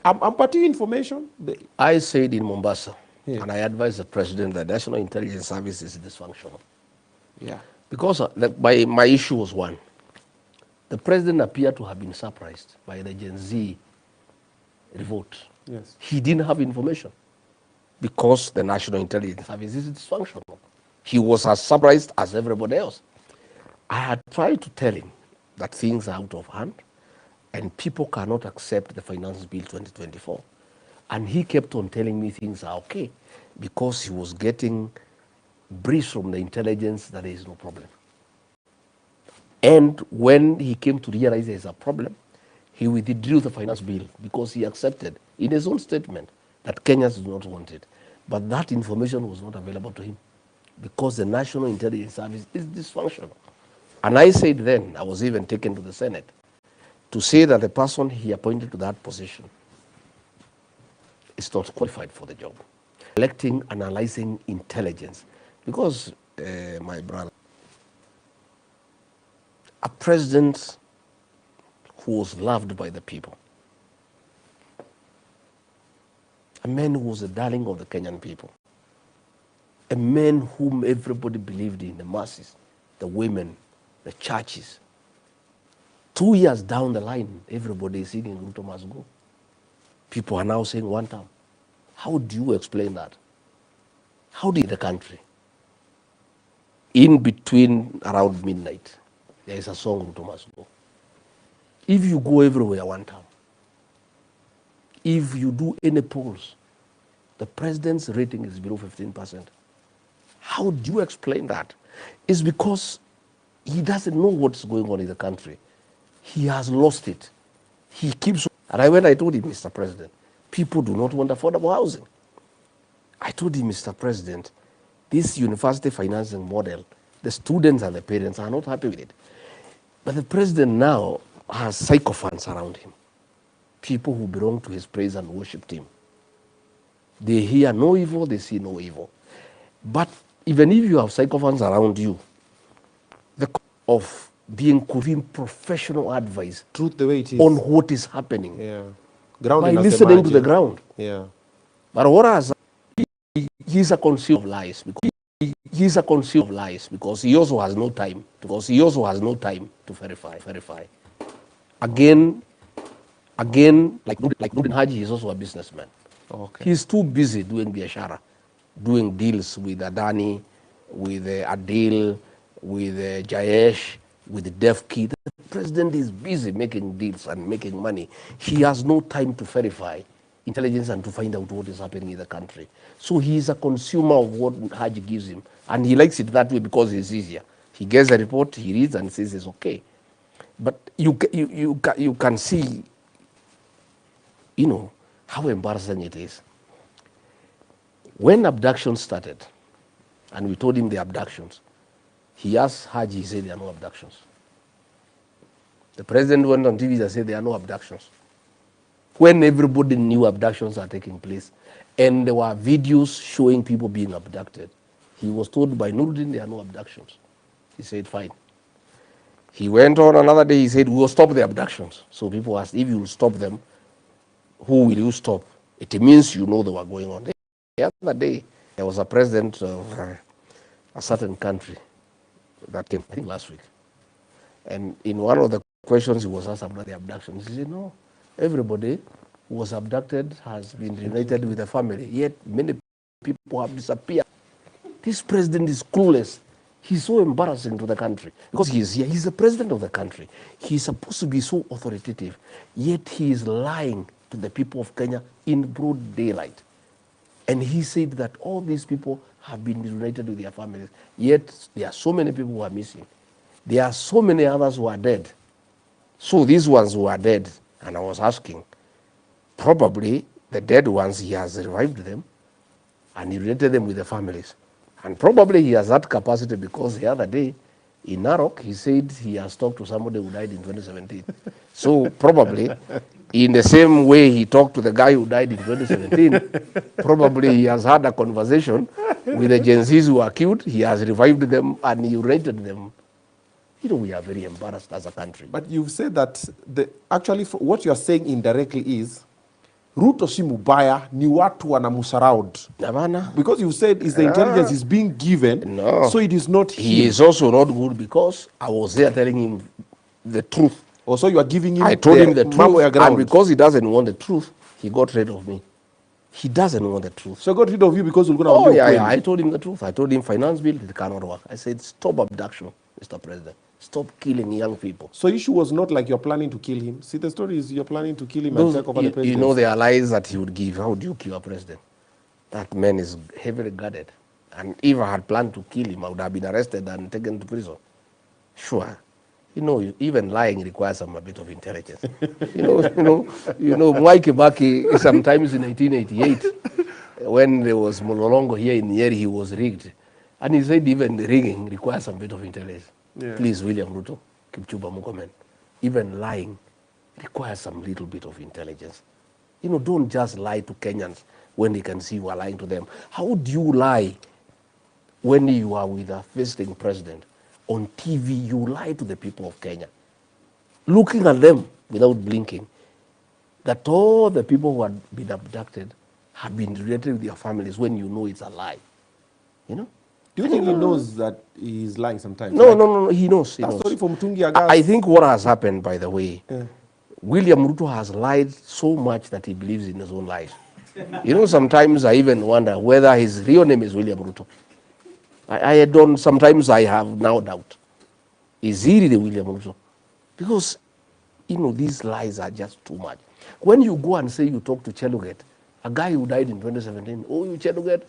I'm parting information. I said in Mombasa, Yeah. and I advised the president that National Intelligence Service is dysfunctional. Yeah. Because my issue was one. The president appeared to have been surprised by the Gen Z revolt. Yes. He didn't have information because the National Intelligence Service is dysfunctional. He was as surprised as everybody else. I had tried to tell him that things are out of hand and people cannot accept the Finance Bill 2024. And he kept on telling me things are okay because he was getting briefs from the intelligence that there is no problem. And when he came to realize there is a problem, he withdrew the finance bill because he accepted in his own statement that Kenyans do not want it. But that information was not available to him because the National Intelligence Service is dysfunctional. And I said then, I was even taken to the Senate, to say that the person he appointed to that position is not qualified for the job. Collecting, analyzing intelligence. Because, my brother, a president who was loved by the people, a man who was a darling of the Kenyan people, a man whom everybody believed in, the masses, the women, the churches. 2 years down the line, everybody is saying Ruto must go. People are now saying one term. How do you explain that? How did the country? In between around midnight, there is a song Ruto must go. If you go everywhere one time, if you do any polls, the president's rating is below 15%. How do you explain that? It's because he doesn't know what's going on in the country. He has lost it. He keeps, and when I told him, Mr. President, people do not want affordable housing. I told him, Mr. President, this university financing model, the students and the parents are not happy with it. But the president now has sycophants around him, people who belong to his praise and worship team. They hear no evil, they see no evil. But even if you have sycophants around you, the of giving professional advice, Truth the way it is, on what is happening, yeah, ground by listening to the ground. Yeah. But whereas he's a consumer of lies, because he's a consumer of lies because he also has no time. To verify. Again, like Nurdin Haji, he's also a businessman. Okay. He's too busy doing biashara, doing deals with Adani, with Adil, with Jayesh, with the Deaf Kid. The president is busy making deals and making money. He has no time to verify intelligence and to find out what is happening in the country. So he is a consumer of what Haji gives him. And he likes it that way because it's easier. He gets a report, he reads and says it's okay. But you can see, you know, how embarrassing it is. When abductions started, and we told him the abductions, he asked Haji, he said there are no abductions. The president went on TV and said there are no abductions. When everybody knew abductions are taking place, and there were videos showing people being abducted, he was told by Nurdin there are no abductions. He said, fine. He went on another day, he said, we will stop the abductions. So people asked, if you will stop them, who will you stop? It means you know they were going on. The other day, there was a president of a certain country that came, I think last week. And in one of the questions he was asked about the abductions, he said, no, everybody who was abducted has been reunited with the family, yet many people have disappeared. This president is clueless. He's so embarrassing to the country because he's here. He's the president of the country. He's supposed to be so authoritative, yet he is lying to the people of Kenya in broad daylight. And he said that all these people have been reunited with their families, yet there are so many people who are missing. There are so many others who are dead. So these ones who are dead, and I was asking, probably the dead ones, he has revived them and he related them with the families. And probably he has that capacity because the other day in Narok, he said he has talked to somebody who died in 2017. So probably in the same way he talked to the guy who died in 2017, probably he has had a conversation with the Gen Zs who are killed. He has revived them and he rated them. You know, we are very embarrassed as a country. But you've said that actually what you are saying indirectly is Ruto si mubaya, ni watu wanamusaraud. Navana. Because you said is the intelligence is being given, No. so it is not He him. is also not good because I was there telling him the truth. Or so you are giving him I told him the mambo truth, ya and ground. because he doesn't want the truth, he got rid of me. He doesn't want the truth. So I got rid of you because you're going to Oh, yeah. I told him the truth. I told him finance bill, it cannot work. I said, stop abduction, Mr. President. Stop killing young people. So issue was not like you're planning to kill him. See, the story is you're planning to kill him and Those, take over the presidency. you know, there are lies that he would give. How do you kill a president? That man is heavily guarded. And if I had planned to kill him, I would have been arrested and taken to prison. Sure. You know, even lying requires some a bit of intelligence. Mwai Kibaki, sometimes in 1988, when there was Mololongo here in Nyeri, he was rigged. And he said even the rigging requires some bit of intelligence. Yeah. Please, William Ruto, Kipchumba Murkomen, even lying requires some little bit of intelligence. Don't just lie to Kenyans when they can see you are lying to them. How do you lie when you are with a visiting president? On TV, you lie to the people of Kenya, looking at them without blinking, that all the people who had been abducted have been related with their families when you know it's a lie. Do you think he knows that he's lying sometimes? No, he knows. He That knows. story from Tungi Agas. I think what has happened, by the way, Yeah. William Ruto has lied so much that he believes in his own lies. Sometimes I even wonder whether his real name is William Ruto. Sometimes I have now doubt. Is he really William Ruto? Because, these lies are just too much. When you go and say you talk to Cheluget, a guy who died in 2017, oh, you Cheluget,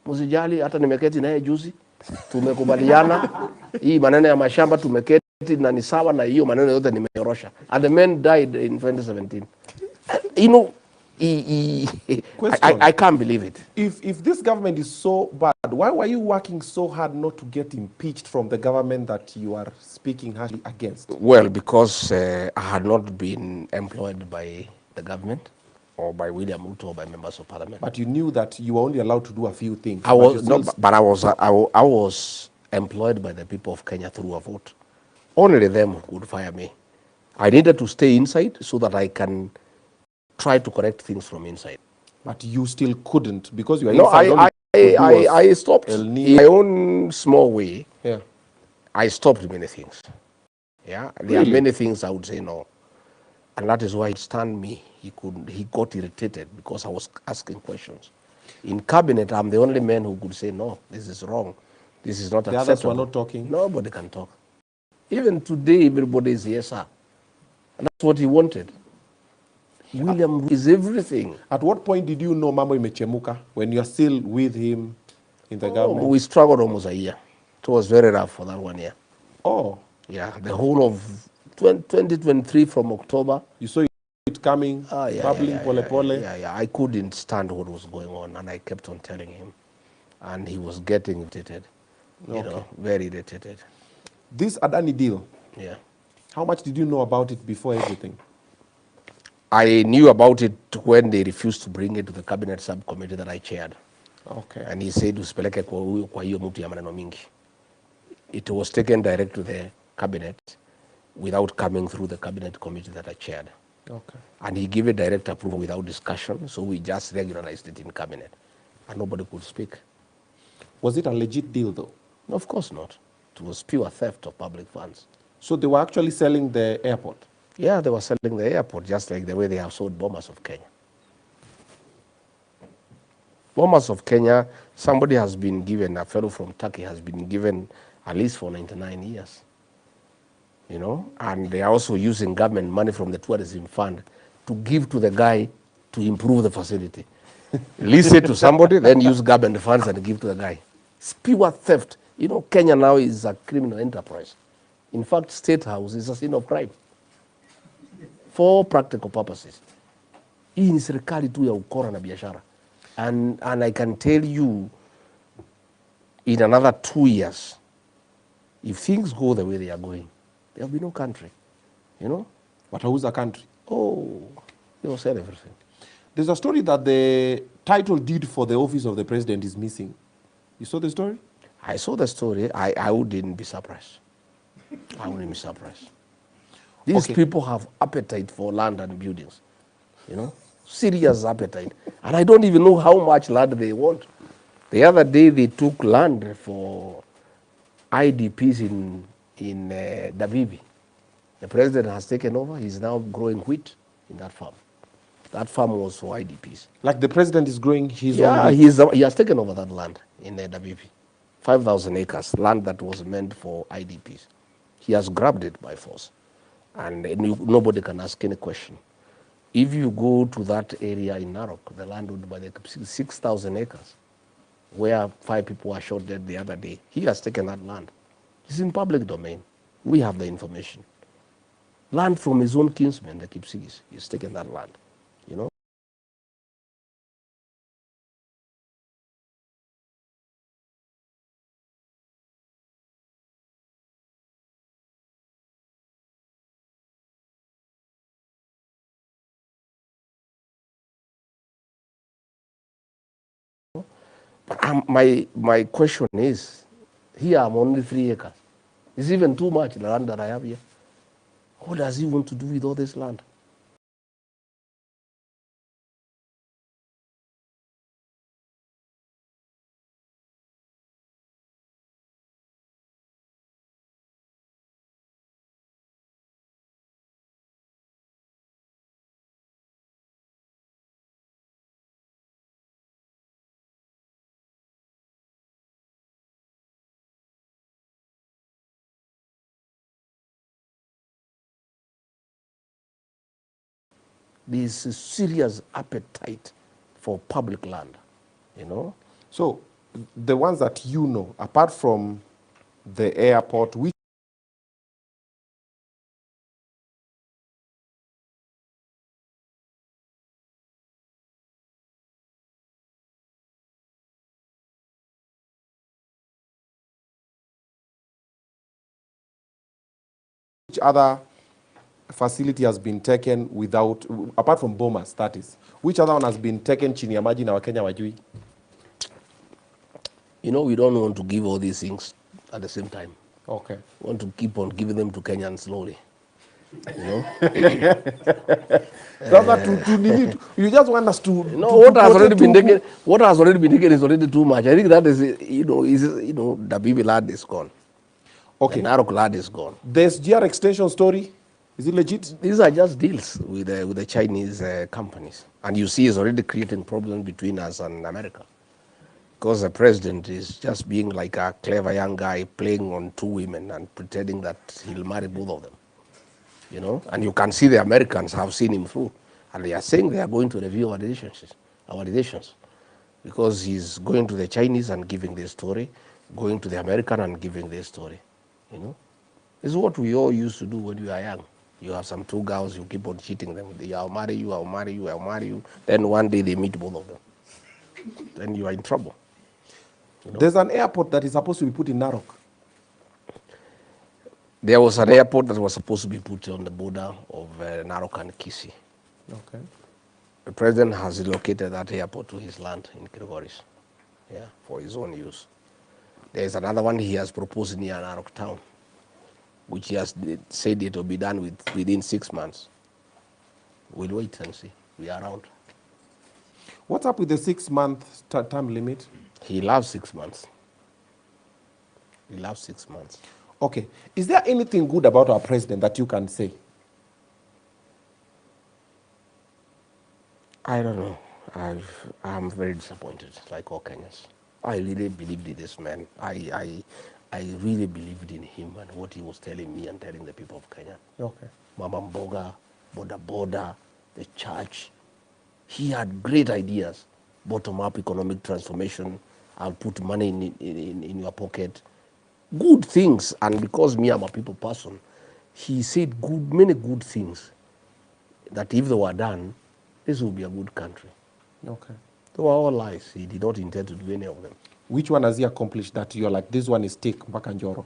musijali, hata nimeketi naye juzi, tumekubaliana, hii maneno ya mashamba tumeketi na ni sawa na hiyo maneno yote nimeorosha. And the man died in 2017. I can't believe it. If this government is so bad, why were you working so hard not to get impeached from the government that you are speaking harshly against? Well, because I had not been employed by the government or by William Ruto or by members of parliament. But you knew that you were only allowed to do a few things. I was employed by the people of Kenya through a vote. Only them could fire me. I needed to stay inside so that I can try to correct things from inside. But you still couldn't because you were No, inside. I stopped in my own small way. Yeah. I stopped many things. Yeah, there are many things I would say no, and that is why he stunned me. He got irritated because I was asking questions. In cabinet, I'm the only man who could say no. This is wrong. This is not acceptable. The others were not talking. Nobody can talk. Even today, everybody is yes, sir. And that's what he wanted. William is everything. At what point did you know Mambo Imechemuka when you are still with him in the government? We struggled almost a year. It was very rough for that 1 year. Oh. Yeah, the whole of 2023 from October. You saw it coming, bubbling, pole. Yeah. I couldn't stand what was going on, and I kept on telling him. And he was getting irritated, very irritated. This Adani deal, yeah. How much did you know about it before everything? I knew about it when they refused to bring it to the cabinet subcommittee that I chaired. Okay. And he said, usipeleke kwa hiyo mtu ya maneno mingi. It was taken direct to the cabinet without coming through the cabinet committee that I chaired. Okay. And he gave a direct approval without discussion, so we just regularized it in cabinet. And nobody could speak. Was it a legit deal, though? No, of course not. It was pure theft of public funds. So they were actually selling the airport? Yeah, they were selling the airport, just like the way they have sold Bombers of Kenya. Bombers of Kenya, somebody has been given, a fellow from Turkey has been given a lease for 99 years. And they are also using government money from the tourism fund to give to the guy to improve the facility. Lease it to somebody, then use government funds and give to the guy. It's pure theft. Kenya now is a criminal enterprise. In fact, State House is a scene of crime. For practical purposes. Hii ni serikali tu ya ukora na biashara. And I can tell you, in another 2 years, if things go the way they are going, there will be no country. But who's a country? Oh, they will sell everything. There's a story that the title deed for the office of the president is missing. You saw the story? I saw the story. I wouldn't be surprised. I wouldn't be surprised. These people have appetite for land and buildings, serious appetite. And I don't even know how much land they want. The other day they took land for IDPs in Davibi. The president has taken over. He's now growing wheat in that farm. That farm was for IDPs. Like the president is growing his own Yeah, wheat. he has taken over that land in Davibi. 5,000 acres, land that was meant for IDPs. He has grabbed it by force. And nobody can ask any question. If you go to that area in Narok, the land would be 6,000 acres, where 5 people were shot dead the other day. He has taken that land. It's in public domain. We have the information. Land from his own kinsmen, the Kipsigis. He's taken that land, you know. But my question is, here I'm only 3 acres. It's even too much, the land that I have here. What does he want to do with all this land? There's a serious appetite for public land, you know. So the ones that you know, apart from the airport, which other facility has been taken without, apart from Bomas, that is, which other one has been taken chini ya maji na Wakenya wajui? You know, we don't want to give all these things at the same time. Okay. We want to keep on giving them to Kenyans slowly. You know? You just want us to. No, what has already been taken. What has already been taken is already too much. I think that is, the Bibi land is gone. Okay. The Narok land is gone. There's GR extension story. Is it legit? These are just deals with the Chinese companies, and you see, it's already creating problems between us and America, because the president is just being like a clever young guy playing on 2 women and pretending that he'll marry both of them. You know, and you can see the Americans have seen him through, and they are saying they are going to review our relations, because he's going to the Chinese and giving their story, going to the American and giving their story. You know, this is what we all used to do when we were young. You have some 2 girls, you keep on cheating them. I'll marry you, I'll marry you, I'll marry you. Then one day they meet both of them. Then you are in trouble. You know? There's an airport that is supposed to be put in Narok. There was an airport that was supposed to be put on the border of Narok and Kisii. Okay. The president has relocated that airport to his land in Kilgoris, yeah, for his own use. There's another one he has proposed near Narok town, which he has said it will be done within 6 months. We'll wait and see. We are around. What's up with the 6-month term limit? He loves 6 months. He loves 6 months. Okay. Is there anything good about our president that you can say? I don't know. I'm very disappointed, like all Kenyans. I really believed in this man. I really believed in him and what he was telling me and telling the people of Kenya. Okay. Mama Mboga, Boda Boda, the church. He had great ideas. Bottom-up economic transformation. I'll put money in your pocket. Good things. And because me, I'm a people person, he said many good things that if they were done, this will be a good country. Okay. They were all lies. He did not intend to do any of them. Which one has he accomplished that you're like, this one is tick, mpaka Njoro?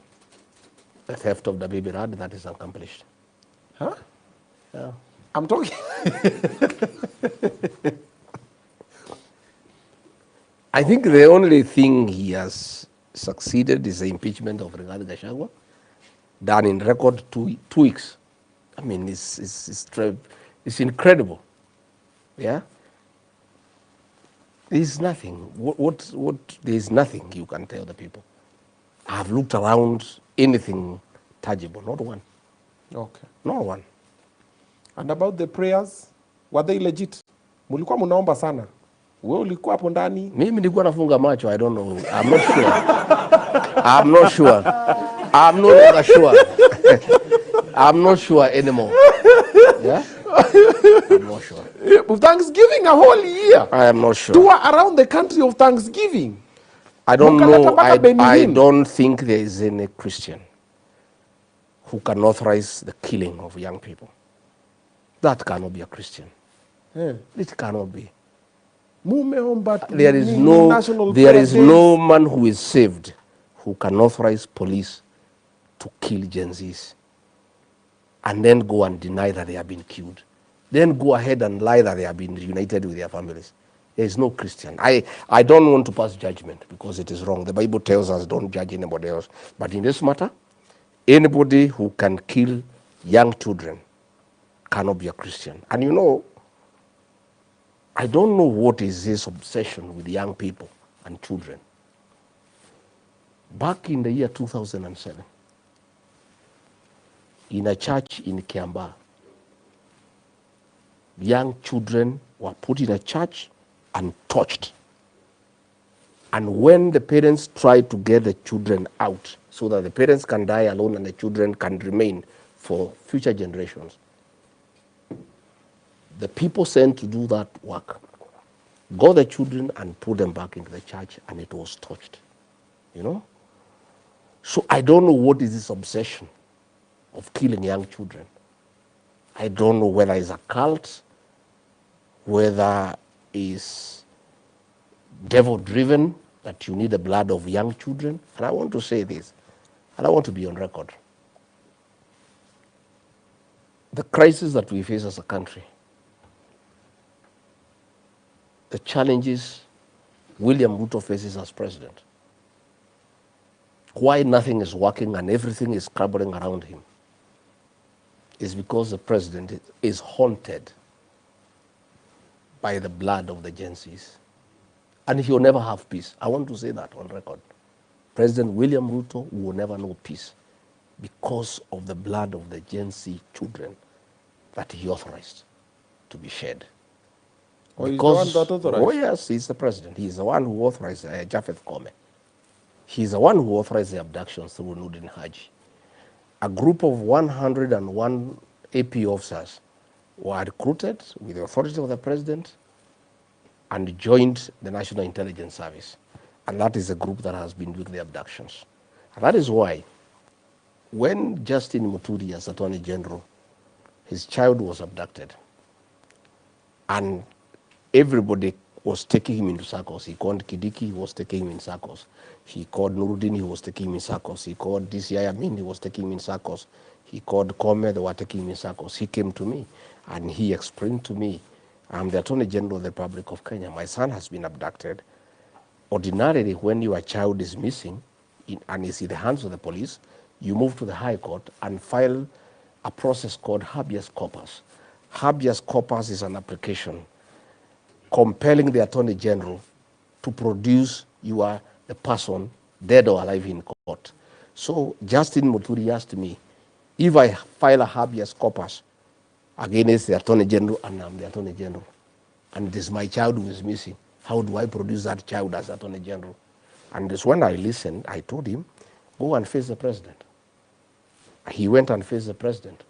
The theft of the baby rat, that is accomplished. Huh? Yeah. I'm talking. I think the only thing he has succeeded is the impeachment of Rigathi Gachagua, done in record 2 weeks. I mean, it's incredible. Yeah. There's nothing. There is nothing you can tell the people. I've looked around, anything tangible, not one. Okay. Not one. And about the prayers, were they legit? Mulikuwa munaomba sana. Wewe ulikuwa hapo ndani? Mimi nilikuwa nafunga macho, I don't know. I'm not sure. I'm not sure. I'm no longer sure. I'm not sure anymore. Yeah? I'm not sure. Thanksgiving a whole year. I am not sure. Tour around the country of Thanksgiving. I don't Mukaleta know. mpaka Benny I Hinn. don't think there is any Christian who can authorize the killing of young people. That cannot be a Christian. It cannot be. Mumeomba There is national there prayer is days. no man who is saved who can authorize police to kill Gen Zs and then go and deny that they have been killed. Then go ahead and lie that they have been reunited with their families. There is no Christian. I don't want to pass judgment because it is wrong. The Bible tells us don't judge anybody else. But in this matter, anybody who can kill young children cannot be a Christian. And you know, I don't know what is this obsession with young people and children. Back in the year 2007, in a church in Kiambaa, young children were put in a church and tortured. And when the parents tried to get the children out so that the parents can die alone and the children can remain for future generations, the people sent to do that work got the children and put them back into the church, and it was tortured. You know? So I don't know what is this obsession of killing young children. I don't know whether it's a cult, whether it's devil-driven, that you need the blood of young children. And I want to say this, and I want to be on record. The crisis that we face as a country, the challenges William Ruto faces as president, why nothing is working and everything is crumbling around him, is because the president is haunted by the blood of the Gen Zs. And he will never have peace. I want to say that on record. President William Ruto will never know peace because of the blood of the Gen Z children that he authorized to be shed. Or he's the one that authorized? Oh yes, he's the president. He's the one who authorized Japheth Kome. He's the one who authorized the abductions through Nurdin Haji. A group of 101 AP officers were recruited with the authority of the president and joined the National Intelligence Service. And that is a group that has been doing the abductions. And that is why when Justin Muturi, as Attorney General, his child was abducted, and everybody was taking him into circles. He called Kidiki, he was taking him in circles. He called Nuruddin, he was taking him in circles. He called DCI Amin, he was taking him in circles. He called Kome, they were taking him in circles. He came to me and he explained to me, I'm the Attorney General of the Republic of Kenya. My son has been abducted. Ordinarily, when your child is missing and is in the hands of the police, you move to the High Court and file a process called habeas corpus. Habeas corpus is an application compelling the Attorney General to produce the person, dead or alive, in court. So Justin Muturi asked me, if I file a habeas corpus against the Attorney General, and I'm the Attorney General, and it is my child who is missing, how do I produce that child as Attorney General? And this, when I listened, I told him, go and face the president. He went and faced the president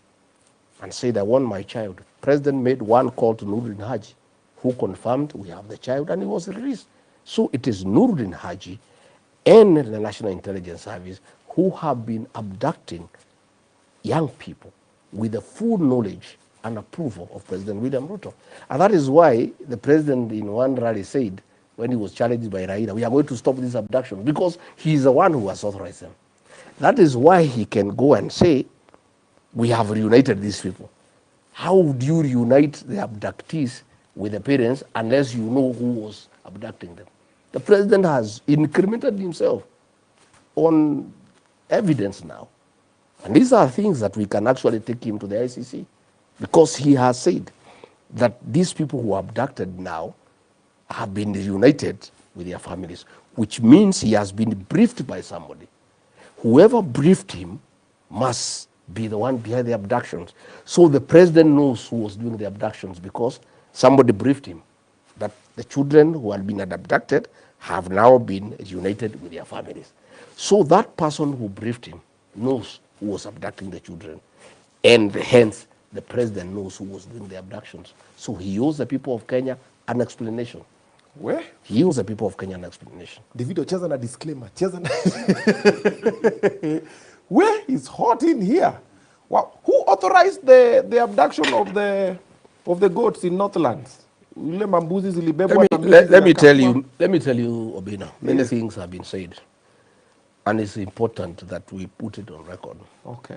and said, I want my child. President made one call to Nuruddin Haji, who confirmed we have the child, and he was released. So it is Nuruddin Haji and the National Intelligence Service who have been abducting young people with the full knowledge and approval of President William Ruto. And that is why the president in one rally said, when he was challenged by Raila, we are going to stop this abduction, because he is the one who has authorized them. That is why he can go and say, we have reunited these people. How do you reunite the abductees with the parents unless you know who was abducting them? The president has incriminated himself on evidence now. And these are things that we can actually take him to the ICC, because he has said that these people who are abducted now have been reunited with their families, which means he has been briefed by somebody. Whoever briefed him must be the one behind the abductions. So the president knows who was doing the abductions because somebody briefed him that the children who had been abducted have now been reunited with their families. So that person who briefed him knows who was abducting the children. And hence, the president knows who was doing the abductions. So he owes the people of Kenya an explanation. Where? He owes the people of Kenya an explanation. Davido, cheza na disclaimer. Cheza na Where is hot in here? Wow. Who authorized the abduction of the goats in Northlands? Ule mambuzi zilibebwa na miti Let me zikakatwa. tell you, Obina, many things have been said. And it's important that we put it on record. Okay.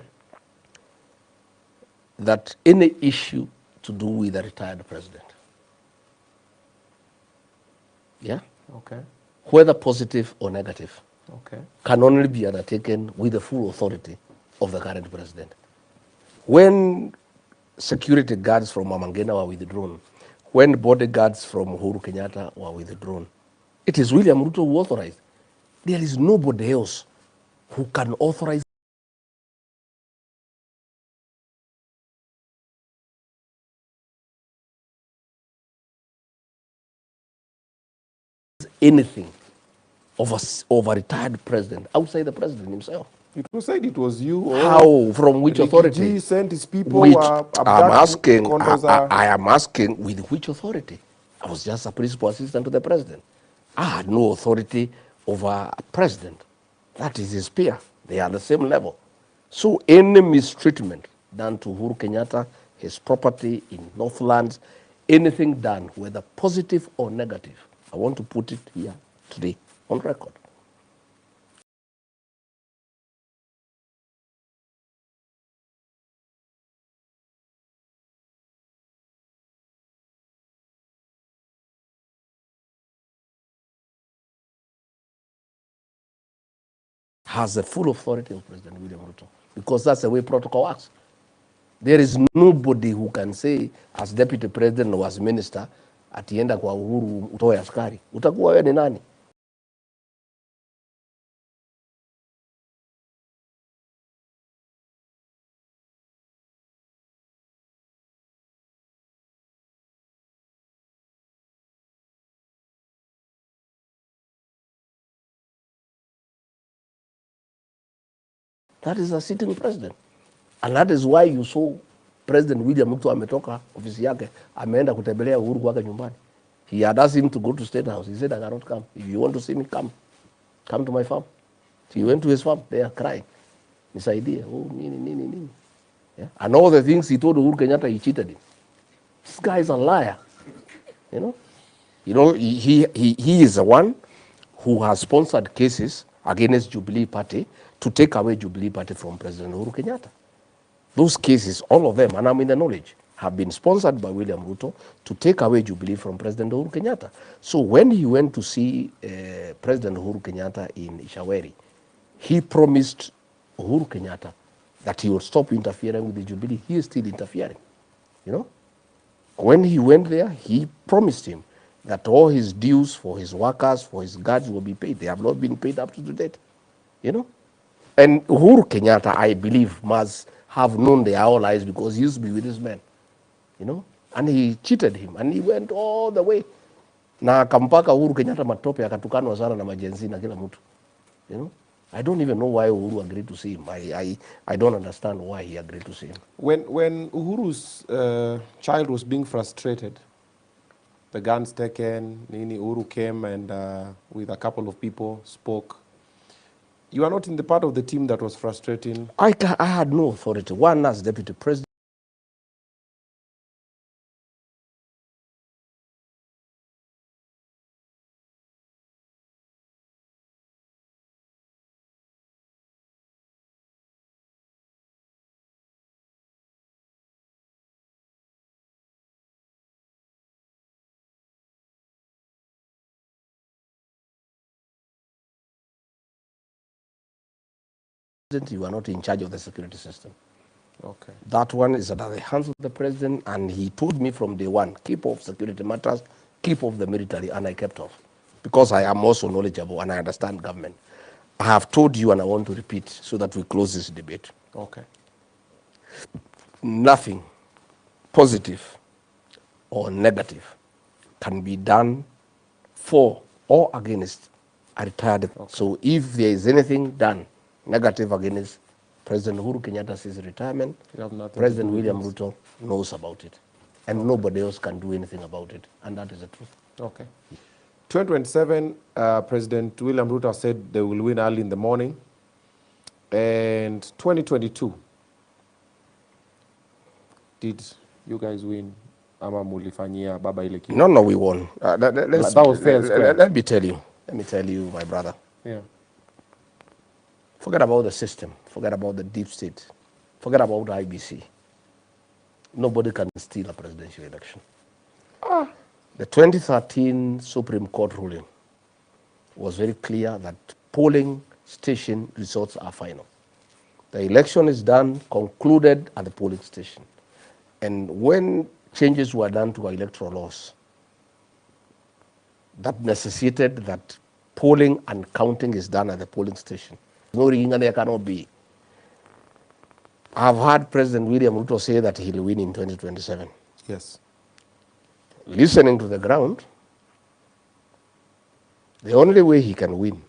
That any issue to do with a retired president, yeah, Okay. whether positive or negative, Okay. can only be undertaken with the full authority of the current president. When security guards from Mamangena were withdrawn, when bodyguards from Uhuru Kenyatta were withdrawn, it is William Ruto who authorized. There is nobody else who can authorize anything of a retired president outside the president himself. It was said it was you. Or How? From which authority? Rigathi sent his people. Which abduct I'm asking, Kondoza. I am asking with which authority? I was just a principal assistant to the president. I had no authority over a president. That is his peer. They are the same level. So any mistreatment done to Uhuru Kenyatta, his property in Northlands, anything done, whether positive or negative, I want to put it here today on record. Has the full authority of President William Ruto, because that's the way protocol works. There is nobody who can say as deputy president or as minister, atienda kwa Uhuru utoe askari. Utakuwa wewe ni nani? That is a sitting president. And that is why you saw President William Ruto ametoka ofisi yake, ameenda kutembelea Uhuru kwake nyumbani. He had asked him to go to State House. He said, I cannot come. If you want to see me, come. Come to my farm. So he went to his farm. They are crying. Nisaidie. Oh, nini. Yeah? And all the things he told Uhuru Kenyatta, he cheated him. This guy is a liar. You know, he is the one who has sponsored cases against Jubilee Party to take away Jubilee Party from President Uhuru Kenyatta. Those cases, all of them, and I'm in the knowledge, have been sponsored by William Ruto to take away Jubilee from President Uhuru Kenyatta. So when he went to see President Uhuru Kenyatta in Ishaweri, he promised Uhuru Kenyatta that he would stop interfering with the Jubilee. He is still interfering, you know. When he went there, he promised him that all his dues for his workers, for his guards will be paid. They have not been paid up to date, you know. And Uhuru Kenyatta, I believe, must have known their all lies because he used to be with this man, you know. And he cheated him, and he went all the way. Na akampaka Uhuru Kenyatta matope, akatukanwa sana na majenzi na kila mtu, you know. I don't even know why Uhuru agreed to see him. I don't understand why he agreed to see him. When Uhuru's child was being frustrated, the guns taken, Nini Uhuru came and with a couple of people spoke. You are not in the part of the team that was frustrating. I had no authority. One, as deputy president, you are not in charge of the security system. Okay. That one is under the hands of the president, and he told me from day one, keep off security matters, keep off the military, and I kept off because I am also knowledgeable and I understand government. I have told you, and I want to repeat so that we close this debate. Okay. Nothing positive or negative can be done for or against a retired. Okay. So if there is anything done negative against President Uhuru Kenyatta's retirement, President William Ruto knows about it. And nobody else can do anything about it. And that is the truth. Okay. 2027, President William Ruto said they will win early in the morning. And 2022, did you guys win? Ama mulifanyia baba ile kitu? No, we won. That was fair and square. Let me tell you, my brother. Yeah. Forget about the system. Forget about the deep state. Forget about IBC. Nobody can steal a presidential election. The 2013 Supreme Court ruling was very clear that polling station results are final. The election is done, concluded at the polling station. And when changes were done to our electoral laws, that necessitated that polling and counting is done at the polling station. No rigging, and there cannot be. I've heard President William Ruto say that he'll win in 2027. Yes. Listening to the ground, the only way he can win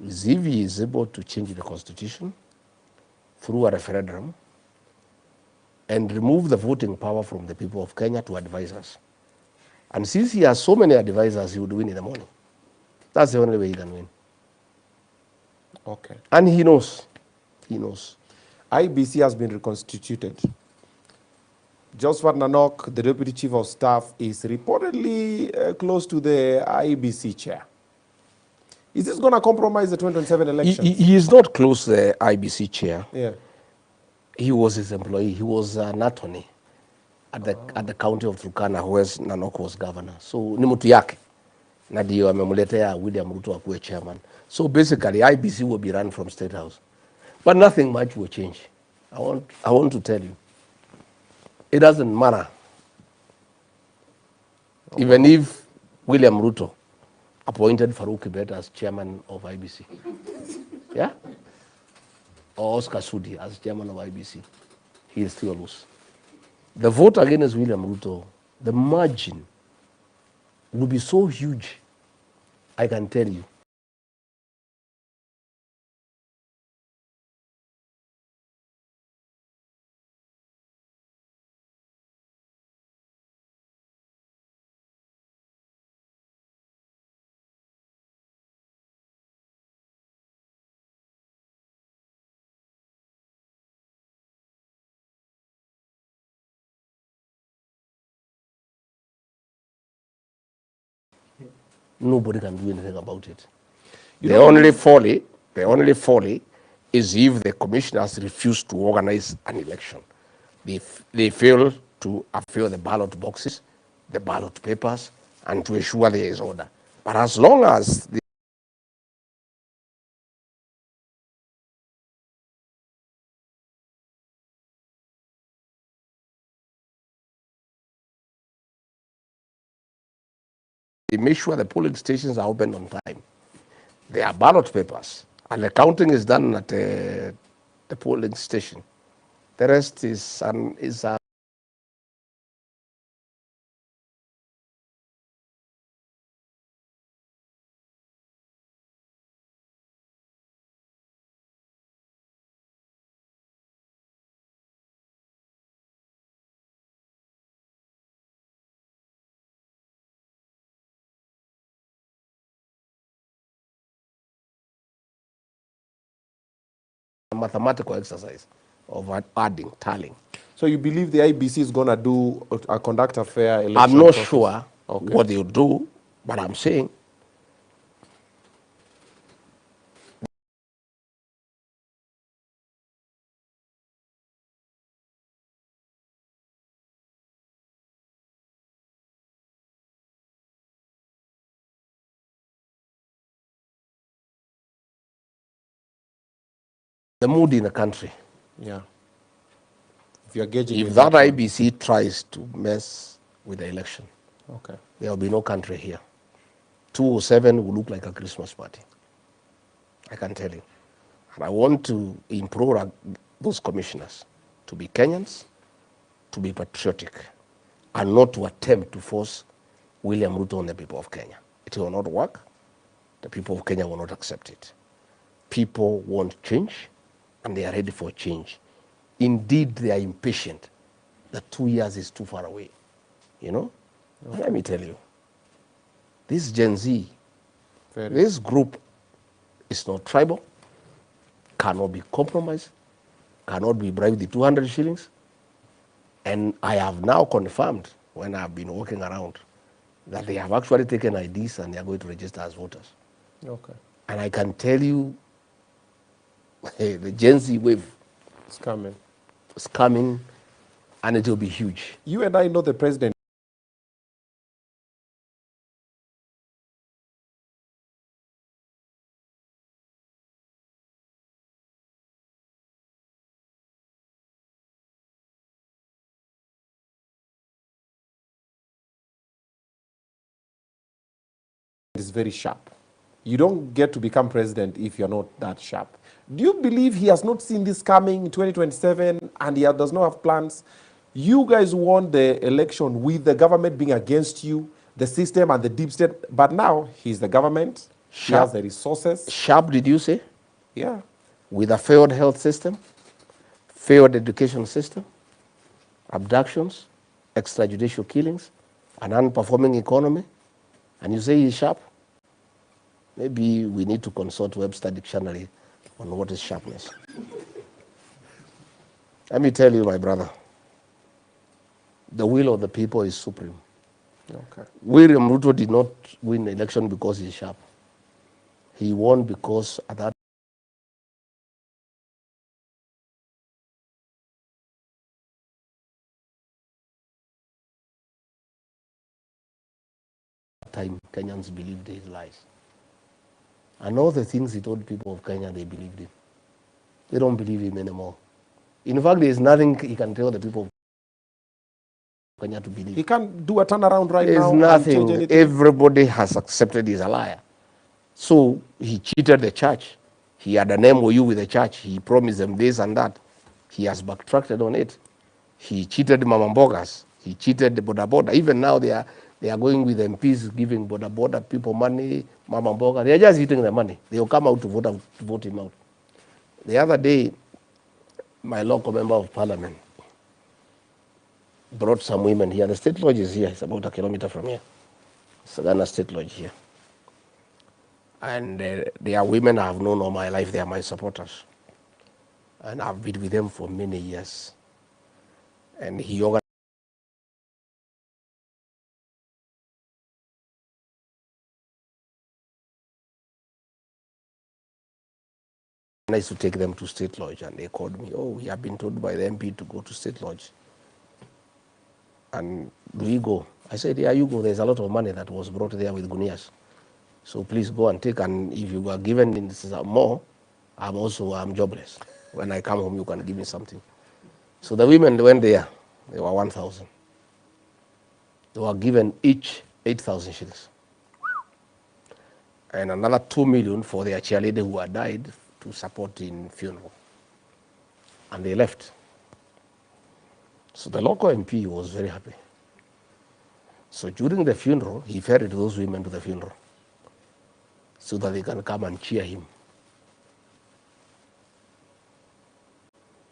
is if he is able to change the constitution through a referendum and remove the voting power from the people of Kenya to advisors. And since he has so many advisors, he would win in the morning. That's the only way he can win. Okay. And he knows. He knows. IBC has been reconstituted. Josphat Nanok, the Deputy Chief of Staff, is reportedly close to the IBC chair. Is this going to compromise the 2027 election? He is not close to the IBC chair. Yeah. He was his employee. He was an attorney at the county of Turkana, where Nanok was governor. So ni mtu yake. Na ndio amemletea William Ruto akuwe chairman. So basically, IBC will be run from State House. But nothing much will change. I want to tell you. It doesn't matter. Even if William Ruto appointed Farouk Kibet as chairman of IBC. Yeah? Or Oscar Sudi as chairman of IBC. He'll still lose. The vote against William Ruto, the margin will be so huge, I can tell you. Nobody can do anything about it. The only folly is if the commissioners refuse to organize an election. They fail to fill the ballot boxes, the ballot papers, and to ensure there is order. But as long as they make sure the polling stations are open on time, there are ballot papers, and the counting is done at the polling station. The rest is a mathematical exercise of adding, tallying. So you believe the IBC is going to conduct a fair election? I'm not sure what they'll do, but I'm saying the mood in the country. Yeah. If you're gauging If that IBC tries to mess with the election, Okay. There will be no country here. 207 will look like a Christmas party. I can tell you. And I want to implore those commissioners to be Kenyans, to be patriotic, and not to attempt to force William Ruto on the people of Kenya. It will not work. The people of Kenya will not accept it. People want change, and they are ready for change. Indeed, they are impatient. The 2 years is too far away. You know? Okay. Let me tell you, this Gen Z, this group is not tribal, cannot be compromised, cannot be bribed with 200 shillings. And I have now confirmed, when I've been walking around, that they have actually taken IDs and they are going to register as voters. Okay. And I can tell you, the Gen Z wave is coming. It's coming, and it will be huge. You and I know the president is very sharp. You don't get to become president if you're not that sharp. Do you believe he has not seen this coming in 2027 and he does not have plans? You guys won the election with the government being against you, the system and the deep state, but now he's the government, he has the resources. Sharp, did you say? Yeah. With a failed health system, failed education system, abductions, extrajudicial killings, an unperforming economy, and you say he's sharp? Maybe we need to consult Webster Dictionary on what is sharpness. Let me tell you, my brother, the will of the people is supreme. Okay. William Ruto did not win the election because he's sharp. He won because at that time, Kenyans believed his lies. And all the things he told people of Kenya, they believed him. They don't believe him anymore. In fact, there is nothing he can tell the people of Kenya to believe. He can't do a turnaround right There's now. Nothing. Everybody has accepted he's a liar. So he cheated the church. He had an MOU with the church. He promised them this and that. He has backtracked on it. He cheated Mama Mbogas. He cheated the Boda Boda. Even now they are going with MPs giving Boda Boda people money, Mama Mboga. They are just eating the money. They will come out to vote him out. The other day, my local member of parliament brought some women here. The state lodge is here. It's about a kilometer from here. Sagana State Lodge here. And they are women I have known all my life. They are my supporters. And I've been with them for many years. And he organized to take them to State Lodge, and they called me, oh, we have been told by the MP to go to State Lodge. And do we go? I said, yeah, you go. There's a lot of money that was brought there with Gunias. So please go and take, and if you are given more, I'm jobless. When I come home, you can give me something. So the women went there. They were 1,000. They were given each 8,000 shillings. And another 2 million for their cheerleader who had died to support in funeral. And they left. So the local MP was very happy. So during the funeral, he ferried those women to the funeral so that they can come and cheer him.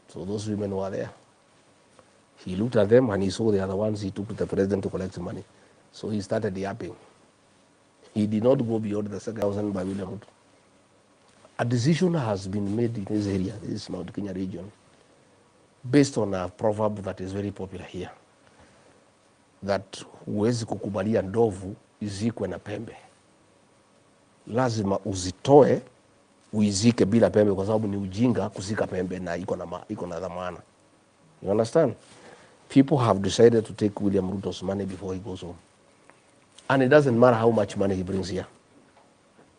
So those women were there. He looked at them and he saw the other ones he took to the president to collect money. So he started yapping. He did not go beyond the 2,000 by William Ruto. A decision has been made in this area, this Mount Kenya region, based on a proverb that is very popular here, that huwezi kukubalia ndovu izikwe na pembe. Lazima uzitoe uizike bila pembe, kwa sababu ni ujinga kuzika pembe na iko na dhamana. You understand? People have decided to take William Ruto's money before he goes home. And it doesn't matter how much money he brings here.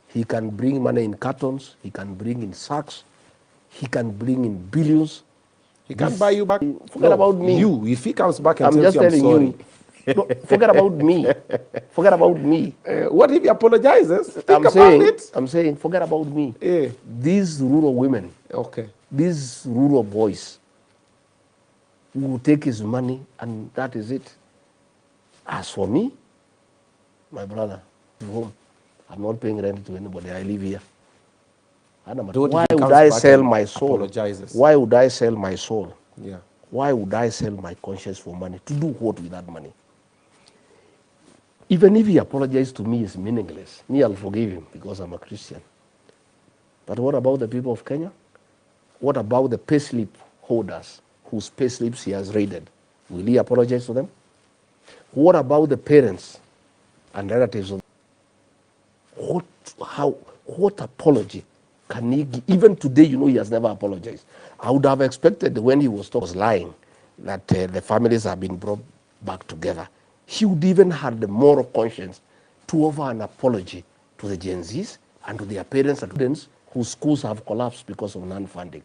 He can bring money in cartons, he can bring in sacks, he can bring in billions. He can't buy you back. Forget about me. You, if he comes back and I'm tells just you I'm telling sorry. you, No, forget about me. Forget about me. What if he apologizes? Think about it. I'm saying, forget about me. Yeah. These rural women, Okay. these rural boys, will take his money and that is it. As for me, my brother, I'm home. I'm not paying rent to anybody. I live here. What if Why he would comes I back sell and my soul? apologizes? Why would I sell my soul? Yeah. Why would I sell my conscience for money? To do what with that money? Even if he apologized to me, it's meaningless. Me, I'll forgive him because I'm a Christian. But what about the people of Kenya? What about the payslip holders whose payslips he has raided? Will he apologize to them? What about the parents and relatives of what apology can he give? Even today, you know, he has never apologized. I would have expected when he was lying that the families have been brought back together. He would even have the moral conscience to offer an apology to the Gen Zs and to their parents and students whose schools have collapsed because of non-funding.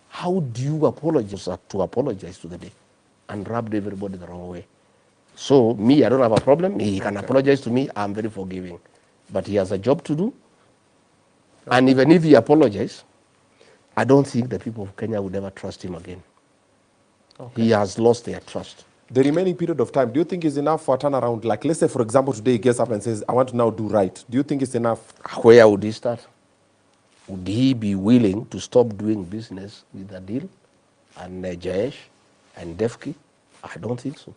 How do you apologize to the day and rubbed everybody the wrong way? So me, I don't have a problem. He can apologize to me. I'm very forgiving. But he has a job to do. And even if he apologizes, I don't think the people of Kenya would ever trust him again. He has lost their trust. The remaining period of time, do you think is enough for a turnaround? Like, let's say, for example, today he gets up and says, I want to now do right. Do you think it's enough? Where would he start? Would he be willing to stop doing business with Adil and Jayesh and Defki? I don't think so.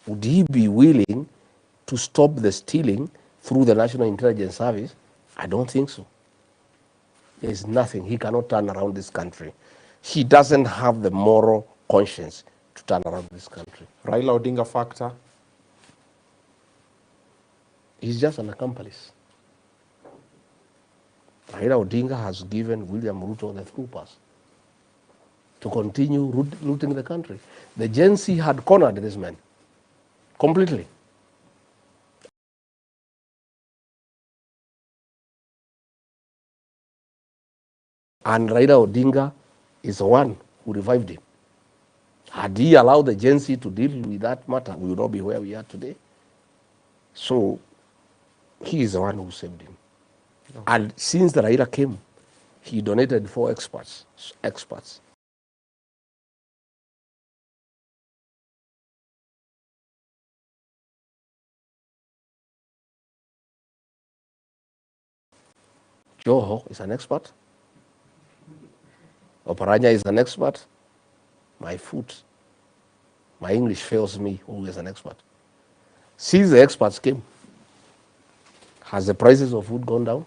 Would he be willing to stop the stealing through the National Intelligence Service? I don't think so. There's nothing. He cannot turn around this country. He doesn't have the moral conscience to turn around this country. Raila Odinga factor? He's just an accomplice. Raila Odinga has given William Ruto the through pass to continue looting the country. The Gen Z had cornered this man completely. And Raila Odinga is the one who revived him. Had he allowed the Gen Z to deal with that matter, we would not be where we are today. So he is the one who saved him. Okay. And since the Raila came, he donated 4 experts. Joho is an expert. Oparanya is an expert. My English fails me, who is an expert. Since the experts came, has the prices of food gone down?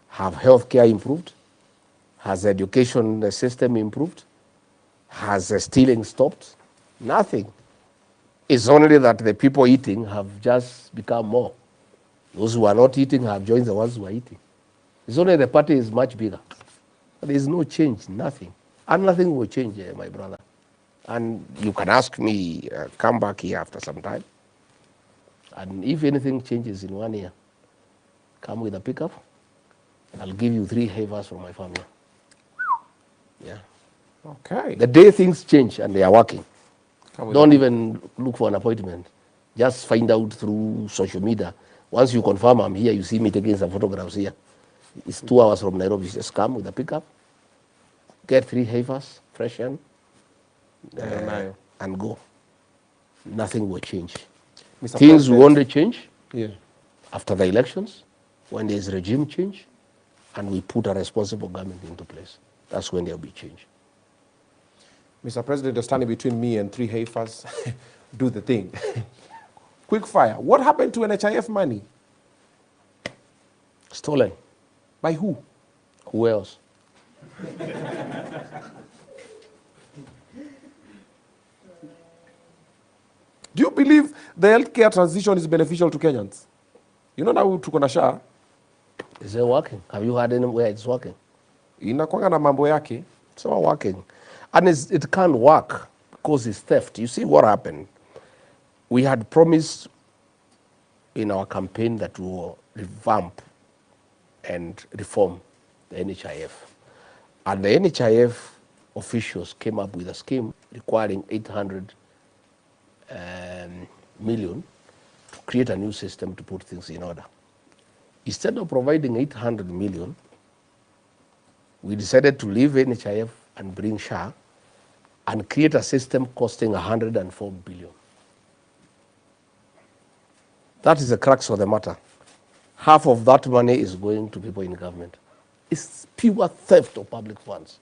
Have healthcare improved? Has the education system improved? Has the stealing stopped? Nothing. It's only that the people eating have just become more. Those who are not eating have joined the ones who are eating. It's only the party is much bigger. There is no change, nothing. And nothing will change, my brother. And you can ask me, come back here after some time. And if anything changes in 1 year, come with a pickup. I'll give you 3 havers from my family. Yeah. Okay. The day things change and they are working, don't even look for an appointment. Just find out through social media. Once you confirm I'm here, you see me taking some photographs here. It's 2 hours from Nairobi. Just come with a pickup, get 3 havers, fresh and go. Nothing will change. Mr. Things President, will only change after the elections, when there's regime change, and we put a responsible government into place. That's when there will be change. Mr. President, you're standing between me and 3 havers. Do the thing. Quick fire. What happened to NHIF money? Stolen. By who? Who else? Do you believe the healthcare transition is beneficial to Kenyans? You know now tuko na SHA. Is it working? Have you heard anywhere it's working? Inakwanga na mambo yake. It's not working. And it can't work because it's theft. You see what happened? We had promised in our campaign that we will revamp and reform the NHIF. And the NHIF officials came up with a scheme requiring 800 million to create a new system to put things in order. Instead of providing 800 million, we decided to leave NHIF and bring SHA and create a system costing 104 billion. That is the crux of the matter. Half of that money is going to people in government. It's pure theft of public funds.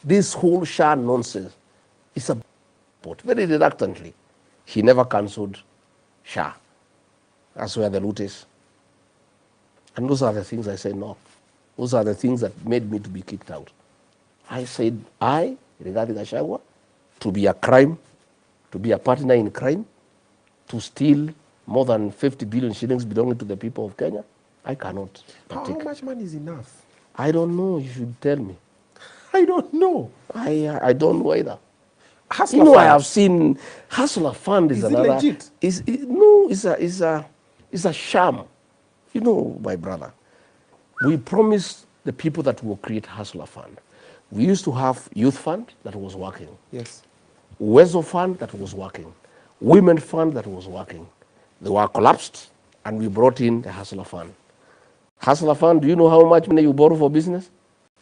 This whole SHA nonsense is a very reluctantly. He never cancelled SHA. That's where the loot is. And those are the things I said no. Those are the things that made me to be kicked out. I said, Rigathi Gachagua, to be a crime, to be a partner in crime, to steal more than 50 billion shillings belonging to the people of Kenya, I cannot partake. How much money is enough? I don't know. You should tell me. I don't know. I don't know either. Hustler You know, fund. I have seen Hustler Fund is another. Is it legit? No, it's a sham. You know, my brother, we promised the people that we will create Hustler Fund. We used to have Youth Fund that was working. Yes. Wezo Fund that was working. Women Fund that was working. They were collapsed, and we brought in the Hustler Fund. Hustler Fund, do you know how much money you borrow for business?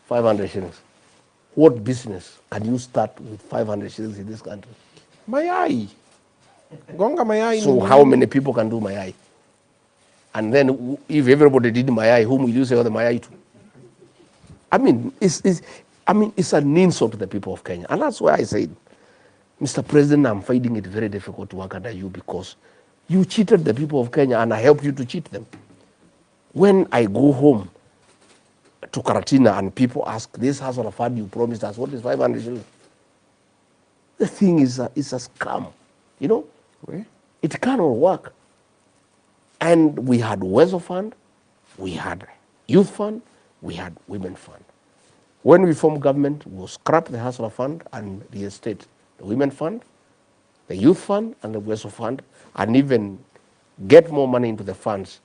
500 shillings. What business can you start with 500 shillings in this country? Mayai. Gonga mayai. So how many people can do mayai? And then if everybody did mayai, whom will you say the mayai to? I mean, it's an insult to the people of Kenya. And that's why I said, Mr. President, I'm finding it very difficult to work under you because you cheated the people of Kenya and I helped you to cheat them. When I go home to Karatina and people ask, this Hustler Fund you promised us, what is 500 shillings? The thing is a scam, you know? Where? It cannot work. And we had Wezo Fund, we had Youth Fund, we had Women Fund. When we formed government, we'll scrap the Hustler Fund and reinstate the Women Fund, the Youth Fund, and the Wezo Fund, and even get more money into the funds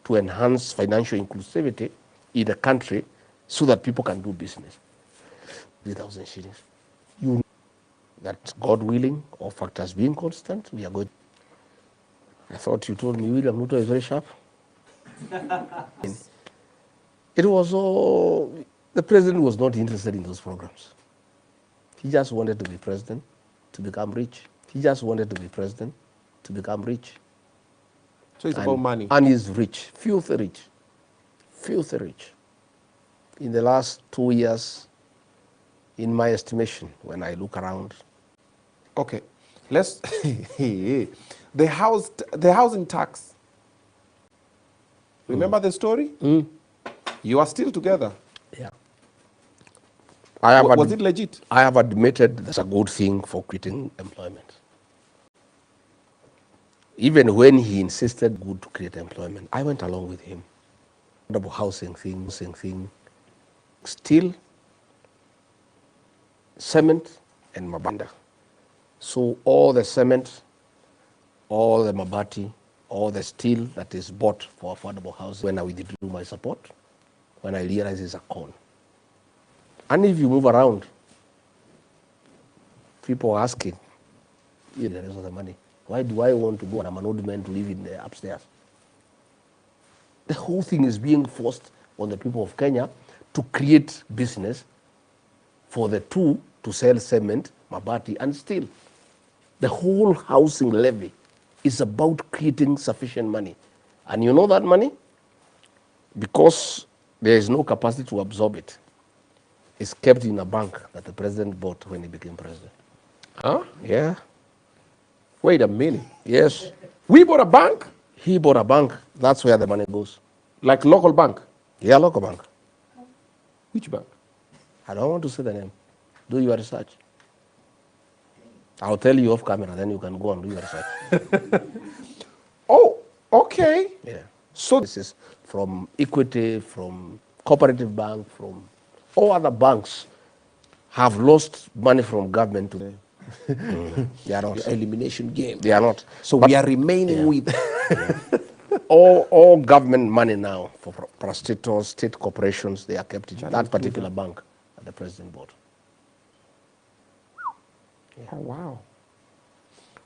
to enhance financial inclusivity in the country so that people can do business. 3,000 shillings. You know that, God willing, all factors being constant, we are going. I thought you told me William Ruto is very sharp. It was all, the president was not interested in those programs. He just wanted to be president, to become rich. He just wanted to be president, to become rich. So it's about money. And he's rich, filthy rich, filthy rich. In the last 2 years, in my estimation, when I look around. Okay, let's, the housing tax. Remember the story? You are still together. Yeah. Was it legit? I have admitted that's a good thing for creating employment. Even when he insisted good to create employment, I went along with him. Double housing thing, steel, cement, and mabanda. So all the cement, all the mabati, all the steel that is bought for affordable housing, when I withdrew my support, when I realized it's a con. And if you move around, people are asking, the rest of the money. Why do I want to go and I'm an old man to live in the upstairs? The whole thing is being forced on the people of Kenya to create business for the two to sell cement, mabati, and steel. The whole housing levy is about creating sufficient money. And you know that money? Because there is no capacity to absorb it, it's kept in a bank that the president bought when he became president. Huh? Yeah. Wait a minute. Yes. We bought a bank? He bought a bank. That's where the money goes. Like local bank? Yeah, local bank. Which bank? I don't want to say the name. Do your research. I'll tell you off camera, then you can go and do your research. Oh, okay. Yeah. So This is from Equity, from Cooperative Bank, from all other banks have lost money from government to They are not. Elimination game. They are not. So But we are remaining yeah. with all government money now for prostitutes, state corporations, they are kept in Channel that through particular bank at the president board. Oh, wow.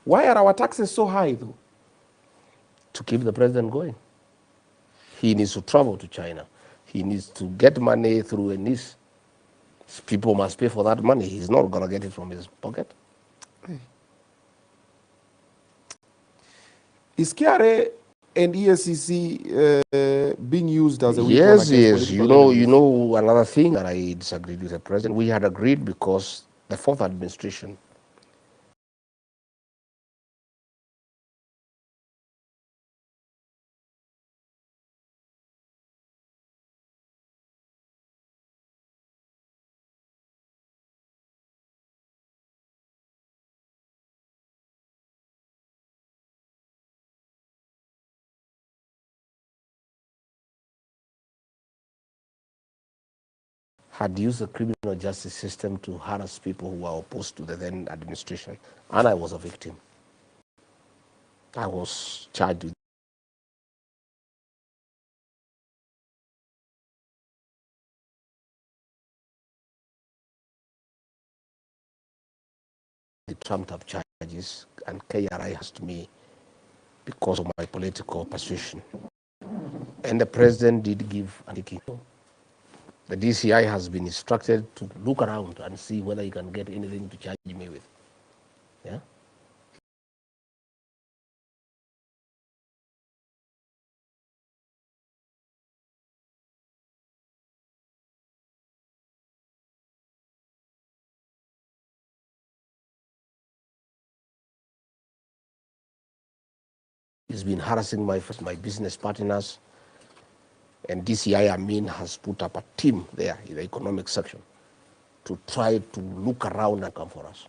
Why are our taxes so high, though? To keep the president going. He needs to travel to China. He needs to get money through a niece. People must pay for that money. He's not going to get it from his pocket. Is KRA and ESCC being used as a weapon Yes, against yes. political You enemies? know another thing that I disagreed with the president. We had agreed because the fourth administration had used the criminal justice system to harass people who were opposed to the then administration, and I was a victim. I was charged with the trumped up charges, and KRI asked me because of my political persuasion. And the president did give a ticket. The DCI has been instructed to look around and see whether you can get anything to charge me with. Yeah? He's been harassing my business partners, and DCI Amin has put up a team there in the economic section to try to look around and come for us.